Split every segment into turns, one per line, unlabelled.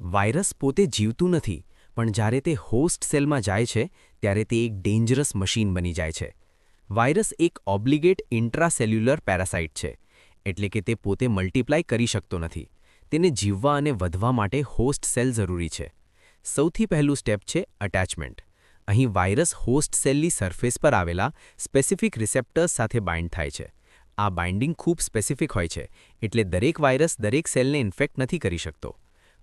Virus પોતે જીવતું નથી, પણ જ્યારે તે હોસ્ટ સેલમાં જાય છે ત્યારે તે એક ડેન્જરસ મશીન બની જાય છે. વાયરસ એક ઓબ્લિગેટ ઇન્ટ્રાસેલ્યુલર પેરાસાઇટ છે, એટલે કે તે પોતે મલ્ટીપ્લાય કરી શકતો નથી. તેને જીવવા અને વધવા માટે હોસ્ટ સેલ જરૂરી છે. સૌથી પહેલું સ્ટેપ છે અટેચમેન્ટ. અહીં વાયરસ હોસ્ટ સેલની સરફેસ પર આવેલા સ્પેસિફિક રિસેપ્ટર્સ સાથે બાઇન્ડ થાય છે. આ બાઇન્ડિંગ ખૂબ સ્પેસિફિક હોય છે, એટલે દરેક વાયરસ દરેક સેલને ઇન્ફેક્ટ નથી કરી શકતો.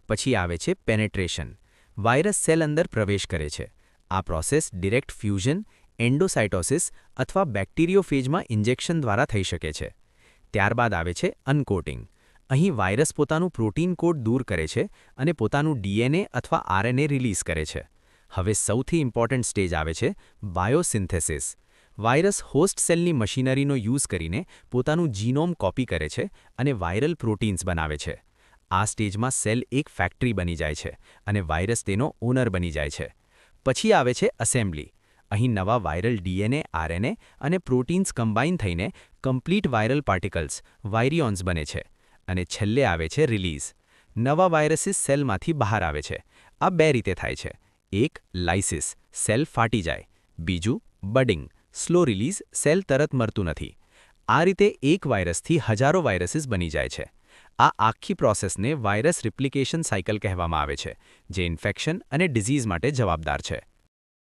પછી આવે છે પેનેટ્રેશન. વાયરસ સેલ અંદર પ્રવેશ કરે છે. આ પ્રોસેસ ડિરેક્ટ ફ્યુઝન, એન્ડોસાઇટોસિસ અથવા બેક્ટેરિયોફેજમાં ઇન્જેક્શન દ્વારા થઈ શકે છે. ત્યારબાદ આવે છે અનકોટિંગ. અહીં વાયરસ પોતાનું પ્રોટીન કોડ દૂર કરે છે અને પોતાનું ડીએનએ અથવા આરએનએ રિલીઝ કરે છે. હવે સૌથી ઇમ્પોર્ટન્ટ સ્ટેજ આવે છે બાયોસિન્થેસિસ. વાયરસ હોસ્ટ સેલની મશીનરીનો યુઝ કરીને પોતાનું જીનોમ કોપી કરે છે અને વાયરલ પ્રોટીન્સ બનાવે છે. આ સ્ટેજમાં સેલ એક ફેક્ટરી બની જાય છે અને વાયરસ તેનો ઓનર બની જાય છે. પછી આવે છે એસેમ્બલી. અહીં નવા વાયરલ ડીએનએ, આરએનએ અને પ્રોટીન્સ કમ્બાઇન થઈને કમ્પ્લીટ વાયરલ પાર્ટિકલ્સ, વાયરિયોન્સ બને છે. અને છેલ્લે આવે છે રિલીઝ. નવા વાયરસીસ સેલમાંથી બહાર આવે છે. આ બે રીતે થાય છે. એક લાઇસિસ, સેલ ફાટી જાય. બીજું બડિંગ, સ્લો રિલીઝ, સેલ તરત મરતું નથી. આ રીતે એક વાયરસથી હજારો વાયરસીસ બની જાય છે. આ આખી પ્રોસેસને વાયરસ રિપ્લિકેશન સાયકલ કહેવામાં આવે છે, જે ઇન્ફેક્શન અને ડિઝીઝ માટે જવાબદાર છે.